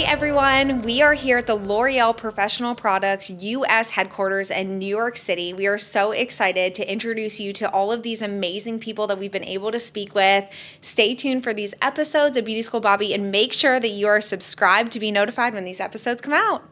Hey everyone, we are here at the L'Oreal Professional Products US headquarters in New York City. We are so excited to introduce you to all of these amazing people that we've been able to speak with. Stay tuned for these episodes of Beauty School Bobbi and make sure that you are subscribed to be notified when these episodes come out.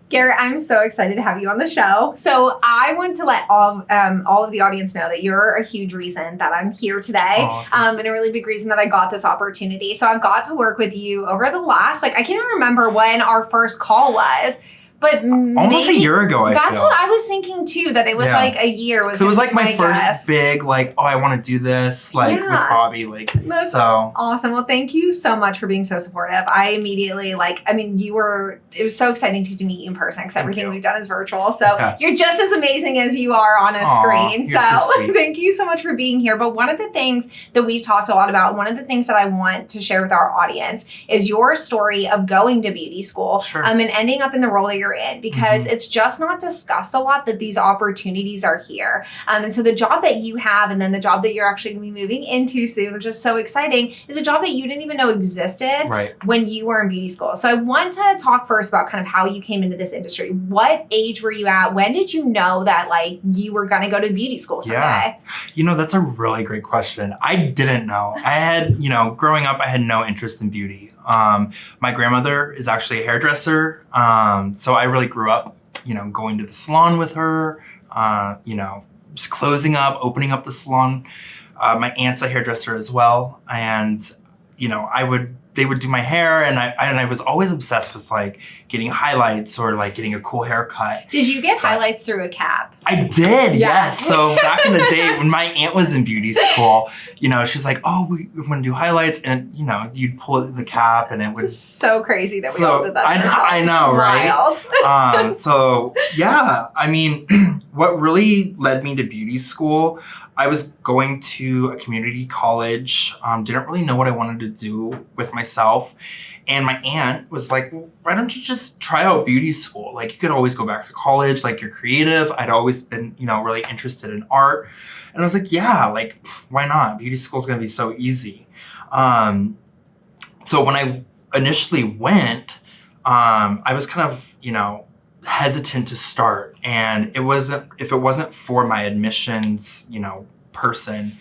Garrett, I'm so excited to have you on the show. So I want to let all of the audience know that you're a huge reason that I'm here today, and a really big reason that I got this opportunity. So I've got to work with you over the last, I can't even remember when our first call was, but almost a year ago, That's what I was thinking too, that it was like a year. It was like my first big, I want to do this, with Bobbi, That's awesome. Well, thank you so much for being so supportive. I immediately, it was so exciting to meet you in person because everything we've done is virtual. So you're just as amazing as you are on a screen. So thank you so much for being here. But one of the things that we've talked a lot about, one of the things that I want to share with our audience is your story of going to beauty school and ending up in the role that you're in, because it's just not discussed a lot that these opportunities are here. And so the job that you have, and then the job that you're actually going to be moving into soon, which is so exciting, is a job that you didn't even know existed when you were in beauty school. So I want to talk first about kind of how you came into this industry. What age were you at? When did you know that you were going to go to beauty school someday? Yeah, that's a really great question. I didn't know. I had, growing up, I had no interest in beauty. My grandmother is actually a hairdresser. So I really grew up, going to the salon with her, just closing up, opening up the salon. My aunt's a hairdresser as well. And, they would do my hair, and I was always obsessed with getting highlights or getting a cool haircut. Did you get highlights through a cap? I did, yes. So back in the day when my aunt was in beauty school, she was like, oh, we want to do highlights, and you'd pull the cap and it was so crazy that we all did that. I know, right? So yeah, what really led me to beauty school, I was going to a community college, didn't really know what I wanted to do with myself. And my aunt was like, well, why don't you just try out beauty school? You could always go back to college, you're creative. I'd always been, really interested in art. And I was like, yeah, why not? Beauty school is going to be so easy. So when I initially went, I was kind of, hesitant to start, and if it wasn't for my admissions person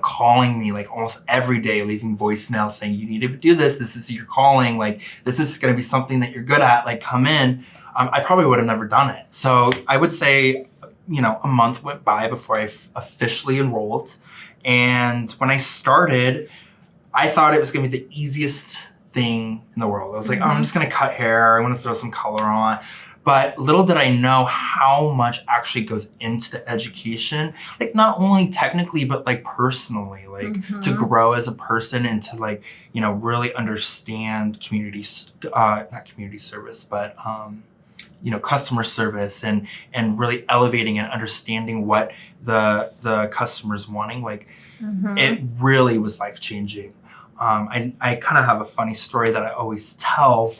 calling me almost every day, leaving voicemails saying you need to do this is your calling, this is going to be something that you're good at, come in, I probably would have never done it. So I would say a month went by before I officially enrolled, and when I started, I thought it was going to be the easiest thing in the world. I was like, oh, I'm just going to cut hair. I want to throw some color on. But little did I know how much actually goes into the education, not only technically, but personally, to grow as a person and to really understand not community service, but customer service and really elevating and understanding what the customer's wanting. It really was life-changing. I kind of have a funny story that I always tell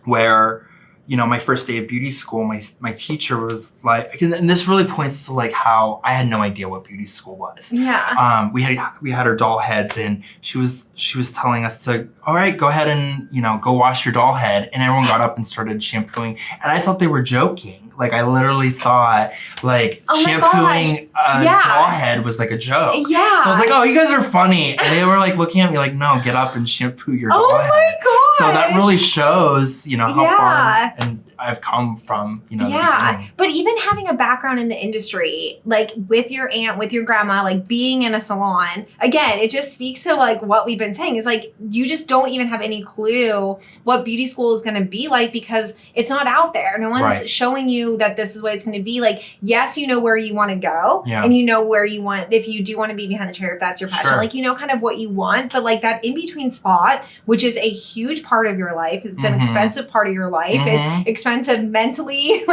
where, my first day of beauty school, my teacher was like, and this really points to how I had no idea what beauty school was. Yeah. We had our doll heads, and she was telling us to, all right, go ahead and, go wash your doll head. And everyone got up and started shampooing. And I thought they were joking. I literally thought shampooing a doll head was a joke. Yeah. So I was like, oh, you guys are funny. And they were looking at me no, get up and shampoo your doll head. Oh my gosh. So that really shows, how far and I've come from, the beginning. But even having a background in the industry, with your aunt, with your grandma, being in a salon, again, it just speaks to what we've been saying is you just don't even have any clue what beauty school is going to be because it's not out there. No one's showing you that this is what it's going to be. Yes, you know where you want to go, and you know where you want, if you do want to be behind the chair, if that's your passion, kind of what you want, but that in-between spot, which is a huge part of your life. It's an expensive part of your life. It's expensive mentally,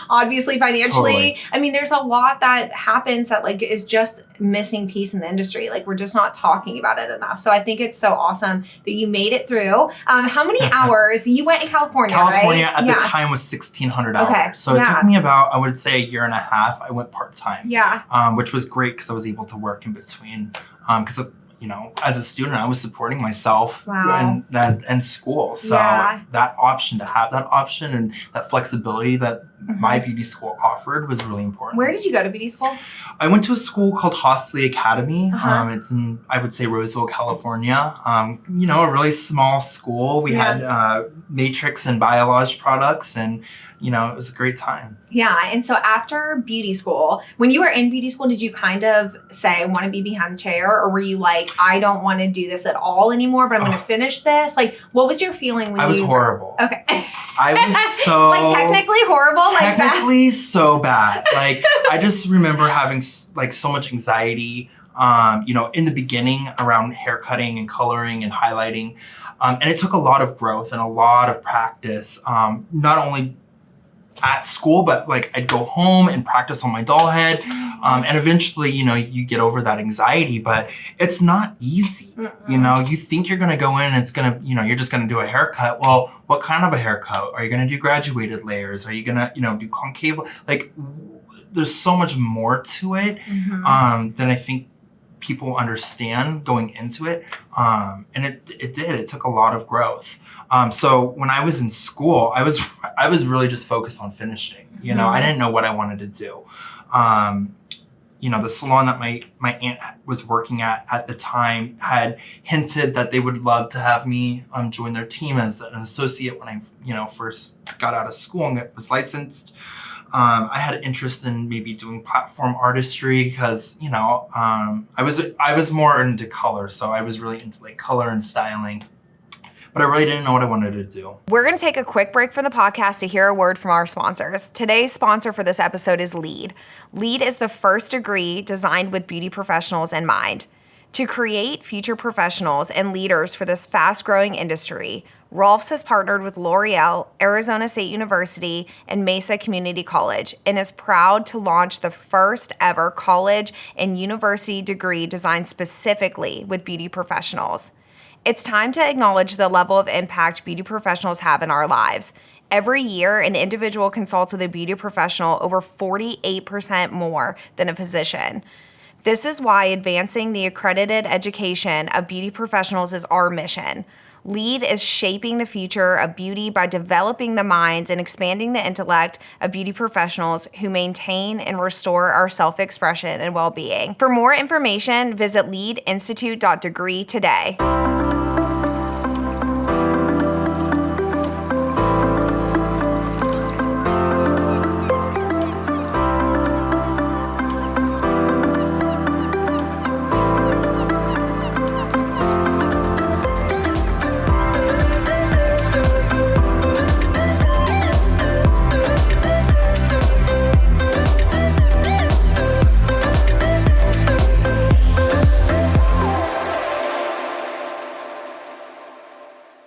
obviously financially. Totally. There's a lot that happens that is just missing piece in the industry. We're just not talking about it enough. So I think it's so awesome that you made it through. How many hours? You went in California, California right? at the time was 1,600 hours. Okay. So it took me about, I would say, a year and a half. I went part-time. Yeah. Which was great because I was able to work in between. Because as a student, I was supporting myself Wow. in school. So that option, to have that option and that flexibility that my beauty school offered was really important. Where did you go to beauty school? I went to a school called Hostley Academy. It's in, I would say, Roseville, California. A really small school. We had Matrix and Biolage products, and it was a great time. Yeah. And so after beauty school, when you were in beauty school, did you kind of say, I want to be behind the chair? Or were you like, I don't want to do this at all anymore, but I'm going to finish this? Like, what was your feeling when I was horrible. Okay. I was so... like, technically horrible? Technically so bad. Like, I just remember having, like, so much anxiety, in the beginning around hair cutting and coloring and highlighting. And it took a lot of growth and a lot of practice, not only at school, but like I'd go home and practice on my doll head. And eventually, you get over that anxiety, but it's not easy. You think you're going to go in and it's going to, you're just going to do a haircut. Well, what kind of a haircut? Are you going to do graduated layers? Are you going to, do concave? Like, there's so much more to it than I think people understand going into it. And it took a lot of growth. So when I was in school, I was really just focused on finishing. I didn't know what I wanted to do. The salon that my aunt was working at the time had hinted that they would love to have me join their team as an associate when I first got out of school and was licensed. I had an interest in maybe doing platform artistry because I was more into color, so I was really into like color and styling. But I really didn't know what I wanted to do. We're going to take a quick break from the podcast to hear a word from our sponsors. Today's sponsor for this episode is LEAD. LEAD is the first degree designed with beauty professionals in mind. To create future professionals and leaders for this fast-growing industry, Rolfs has partnered with L'Oreal, Arizona State University, and Mesa Community College, and is proud to launch the first ever college and university degree designed specifically with beauty professionals. It's time to acknowledge the level of impact beauty professionals have in our lives. Every year, an individual consults with a beauty professional over 48% more than a physician. This is why advancing the accredited education of beauty professionals is our mission. LEAD is shaping the future of beauty by developing the minds and expanding the intellect of beauty professionals who maintain and restore our self-expression and well-being. For more information, visit leadinstitute.degree today.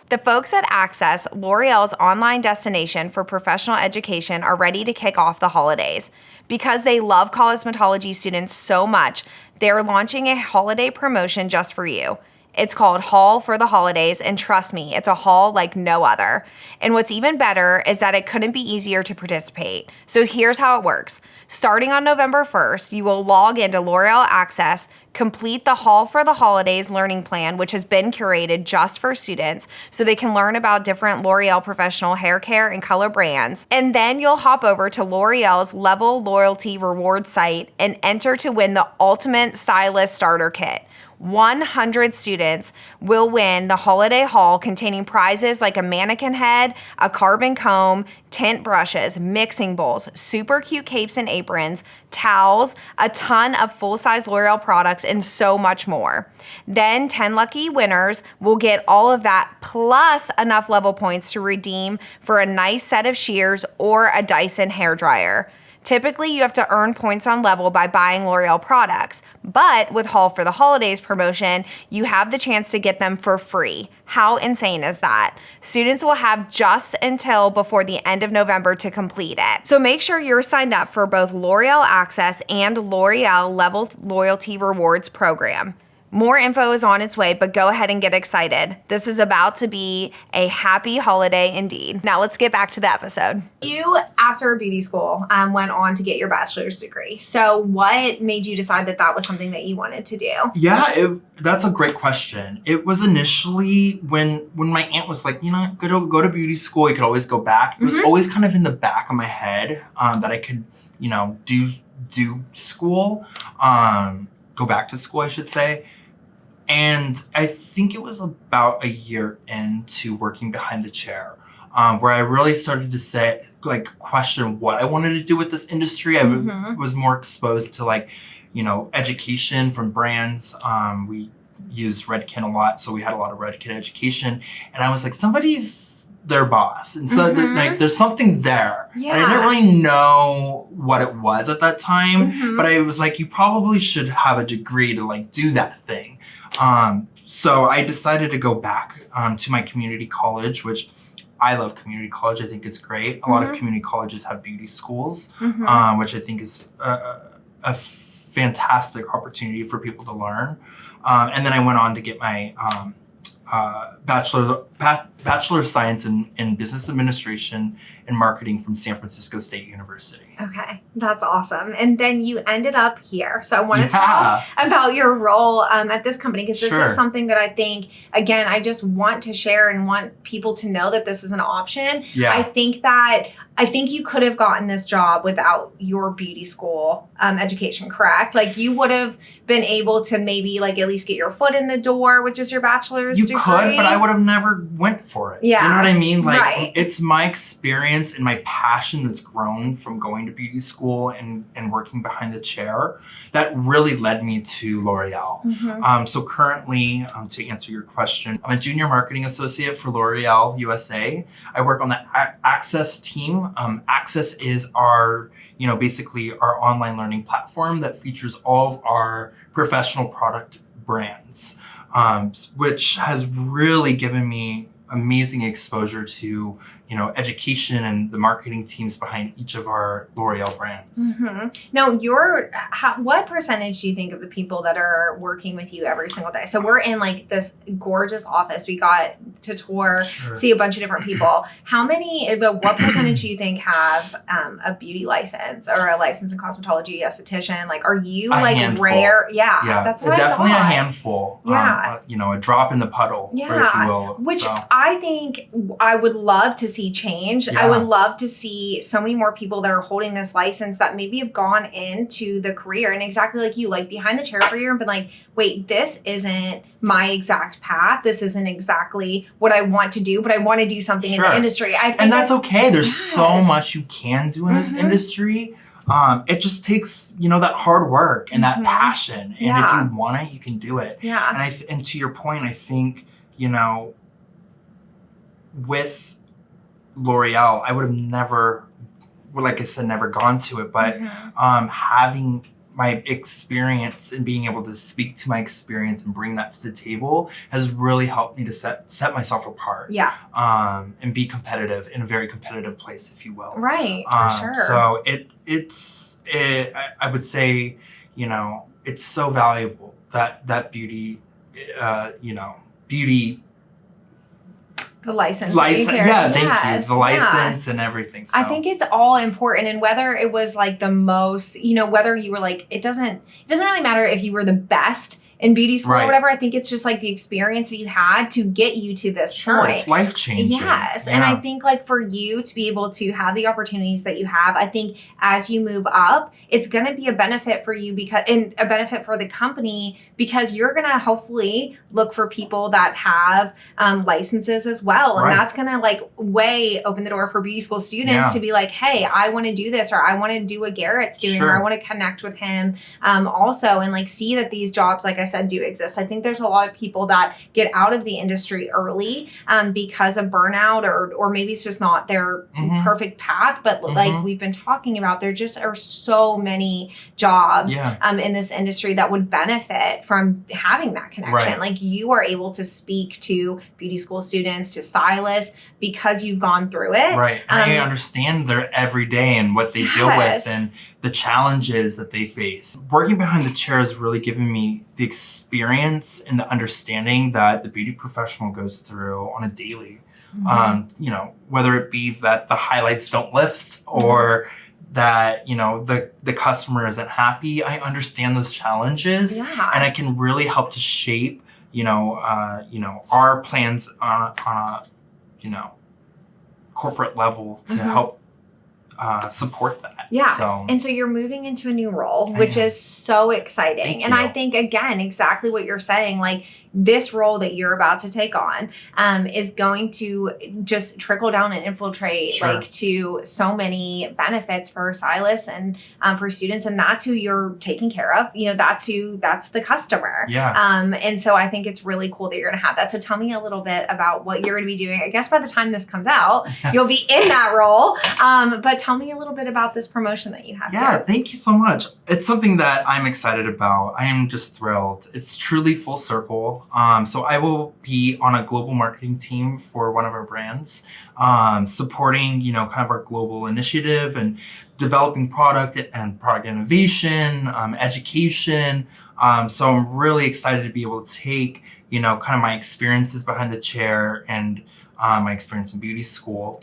The folks at Access, L'Oreal's online destination for professional education, are ready to kick off the holidays. Because they love cosmetology students so much, they're launching a holiday promotion just for you. It's called Haul for the Holidays, and trust me, it's a haul like no other. And what's even better is that it couldn't be easier to participate. So here's how it works. Starting on November 1st, you will log into L'Oreal Access, complete the Haul for the Holidays learning plan, which has been curated just for students so they can learn about different L'Oreal professional hair care and color brands. And then you'll hop over to L'Oreal's Level Loyalty Reward site and enter to win the Ultimate Stylist Starter Kit. 100 students will win the holiday haul containing prizes like a mannequin head, a carbon comb, tint brushes, mixing bowls, super cute capes and aprons, towels, a ton of full-size L'Oreal products, and so much more. Then 10 lucky winners will get all of that plus enough level points to redeem for a nice set of shears or a Dyson hairdryer. Typically, you have to earn points on level by buying L'Oreal products, but with Haul for the Holidays promotion, you have the chance to get them for free. How insane is that? Students will have just until before the end of November to complete it. So make sure you're signed up for both L'Oreal Access and L'Oreal Level Loyalty Rewards program. More info is on its way, but go ahead and get excited. This is about to be a happy holiday indeed. Now let's get back to the episode. You, after beauty school, went on to get your bachelor's degree. So what made you decide that that was something that you wanted to do? Yeah, that's a great question. It was initially when my aunt was like, go to beauty school. You could always go back. It was always kind of in the back of my head that I could, do school, go back to school, I should say. And I think it was about a year into working behind the chair, where I really started to question what I wanted to do with this industry. I was more exposed to education from brands. We used Redken a lot, so we had a lot of Redken education. And I was like, somebody's their boss. And so there's something there. Yeah. And I didn't really know what it was at that time, but I was like, you probably should have a degree to do that thing. So I decided to go back to my community college, which I love community college. I think it's great. A lot of community colleges have beauty schools, which I think is a fantastic opportunity for people to learn. And then I went on to get my Bachelor of Science in Business Administration and Marketing from San Francisco State University. Okay, that's awesome. And then you ended up here. So I want to talk about your role at this company, because this is something that I think, again, I just want to share and want people to know that this is an option. Yeah. I think you could have gotten this job without your beauty school education, correct? You would have been able to maybe at least get your foot in the door, which is your bachelor's degree. You could, but I would have never went for it. Yeah. You know what I mean? It's my experience and my passion that's grown from going to beauty school and working behind the chair that really led me to L'Oreal. So currently, to answer your question, I'm a junior marketing associate for L'Oreal USA. I work on the Access team. Access is our, basically our online learning platform that features all of our professional product brands, which has really given me amazing exposure to, education and the marketing teams behind each of our L'Oreal brands. Now, what percentage do you think of the people that are working with you every single day? So we're in this gorgeous office. We got to tour, see a bunch of different people. What percentage do you think have a beauty license or a license in cosmetology, esthetician? Are you rare? Yeah, that's what definitely I thought. A handful. Yeah. A drop in the puddle, if you will. Which I think I would love to see change. I would love to see so many more people that are holding this license that maybe have gone into the career and exactly like you, behind the chair career and been wait, this isn't my exact path. This isn't exactly what I want to do, but I want to do something in the industry. And that's okay. There's so much you can do in this industry. It just takes, that hard work and that passion. And if you want it, you can do it. Yeah. And to your point, I think, with L'Oreal, I would have never, like I said, never gone to it, but having my experience and being able to speak to my experience and bring that to the table has really helped me to set myself apart. Yeah. And be competitive in a very competitive place, if you will. Right, for sure. So I would say, it's so valuable that beauty, beauty. The license. Yeah, thank you. The license and everything. So. I think it's all important. And whether it was the most, whether you were it doesn't really matter if you were the best in beauty school or whatever. I think it's just the experience that you had to get you to this point. It's life changing. Yes. Yeah. And I think for you to be able to have the opportunities that you have, I think as you move up, it's going to be a benefit for you and a benefit for the company, because you're going to hopefully look for people that have licenses as well. And that's going to way open the door for beauty school students to be hey, I want to do this, or I want to do what Garrett's doing, or I want to connect with him also, and see that these jobs, like I said, do exist. I think there's a lot of people that get out of the industry early because of burnout, or maybe it's just not their perfect path. But like we've been talking about, there just are so many jobs in this industry that would benefit from having that connection. Like you are able to speak to beauty school students, to stylists, because you've gone through it. Right. And I understand their every day and what they deal with and the challenges that they face. Working behind the chair has really given me the experience and the understanding that the beauty professional goes through on a daily. You know, whether it be that the highlights don't lift or that, you know, the customer isn't happy. I understand those challenges, and I can really help to shape, you know, our plans on a, you know, corporate level to help support that. And so you're moving into a new role, which is so exciting. And I think, again, exactly what you're saying, like this role that you're about to take on is going to just trickle down and infiltrate like to so many benefits for stylists and for students. And that's who you're taking care of. You know, that's the customer. And so I think it's really cool that you're going to have that. So tell me a little bit about what you're going to be doing. I guess by the time this comes out, you'll be in that role. But tell me a little bit about this promotion that you have. Thank you so much. It's something that I'm excited about. I am just thrilled. It's truly full circle. So I will be on a global marketing team for one of our brands, supporting, you know, kind of our global initiative and developing product and product innovation, education. So I'm really excited to be able to take, you know, kind of my experiences behind the chair and my experience in beauty school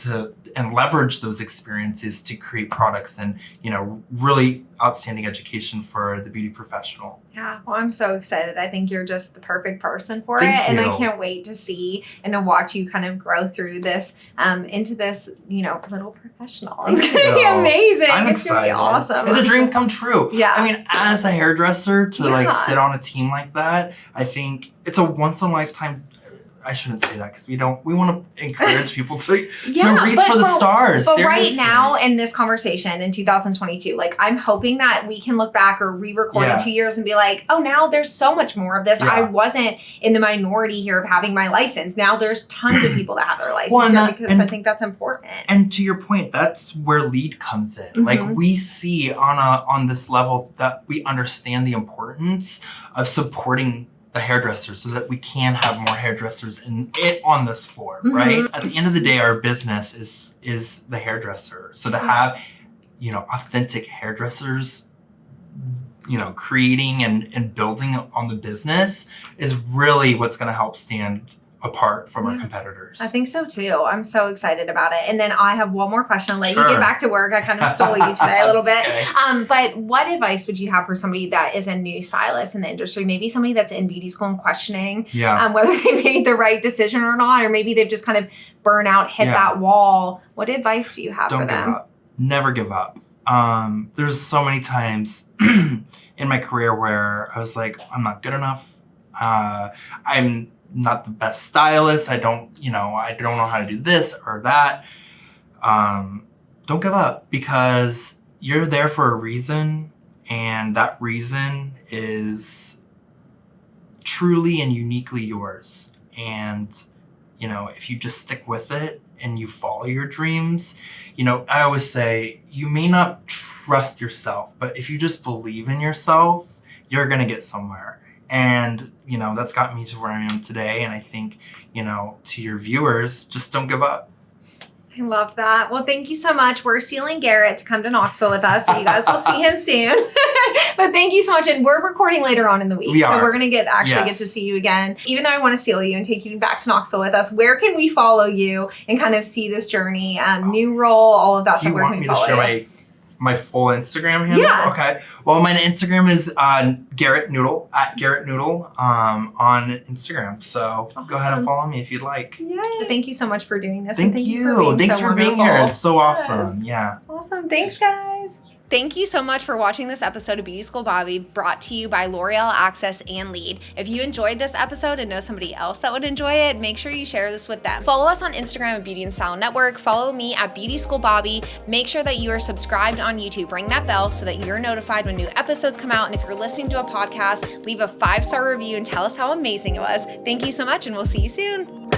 and leverage those experiences to create products and, you know, really outstanding education for the beauty professional. Yeah, well, I'm so excited. I think you're just the perfect person for it. And I can't wait to see and to watch you kind of grow through this into this, you know, little professional. It's going to be amazing. I'm excited. It's going to be awesome. It's a dream come true. I mean, as a hairdresser to like sit on a team like that, I think it's a once in a lifetime. I shouldn't say that because we want to encourage people to reach for the stars. But right now in this conversation in 2022, like I'm hoping that we can look back or re-record in 2 years and be like, oh, now there's so much more of this. I wasn't in the minority here of having my license. Now there's tons of people that have their license because I think that's important. And to your point, that's where LEAD comes in. Like we see on this level that we understand the importance of supporting the hairdressers so that we can have more hairdressers on this floor, right? At the end of the day, our business is the hairdresser. So to have, you know, authentic hairdressers, you know, creating and building on the business is really what's going to help stand apart from our competitors. I think so too. I'm so excited about it. And then I have one more question. I'll let you get back to work. I kind of stole you today a little bit. But what advice would you have for somebody that is a new stylist in the industry? Maybe somebody that's in beauty school and questioning whether they made the right decision or not, or maybe they've just kind of burnt out, hit that wall. What advice do you have for them? Don't give up. Never give up. There's so many times in my career where I was like, I'm not good enough. I'm not the best stylist. I don't know how to do this or that. Don't give up because you're there for a reason, and that reason is truly and uniquely yours. And, you know, if you just stick with it and you follow your dreams, you know, I always say you may not trust yourself, but if you just believe in yourself, you're going to get somewhere. And, you know, that's got me to where I am today. And I think, you know, to your viewers, just don't give up. I love that. Well, thank you so much. We're sealing Garrett to come to Knoxville with us, so you guys will see him soon. But thank you so much. And we're recording later on in the week. So we're going to get to see you again. Even though I want to seal you and take you back to Knoxville with us, where can we follow you and kind of see this journey, new role, all of that stuff? Where can we follow you? Do you want me to share my full Instagram handle? Yeah. Okay. Well, my Instagram is Garrett Noodle, at Garrett Noodle on Instagram. So go ahead and follow me if you'd like. Yay. Thank you so much for doing this. Thank you. Thanks for being here. It's so awesome. Yeah. Awesome. Thanks, guys. Thank you so much for watching this episode of Beauty School Bobbi, brought to you by L'Oreal Access and LEAD. If you enjoyed this episode and know somebody else that would enjoy it, make sure you share this with them. Follow us on Instagram at Beauty and Style Network. Follow me at Beauty School Bobbi. Make sure that you are subscribed on YouTube. Ring that bell so that you're notified when new episodes come out. And if you're listening to a podcast, leave a 5-star review and tell us how amazing it was. Thank you so much, and we'll see you soon.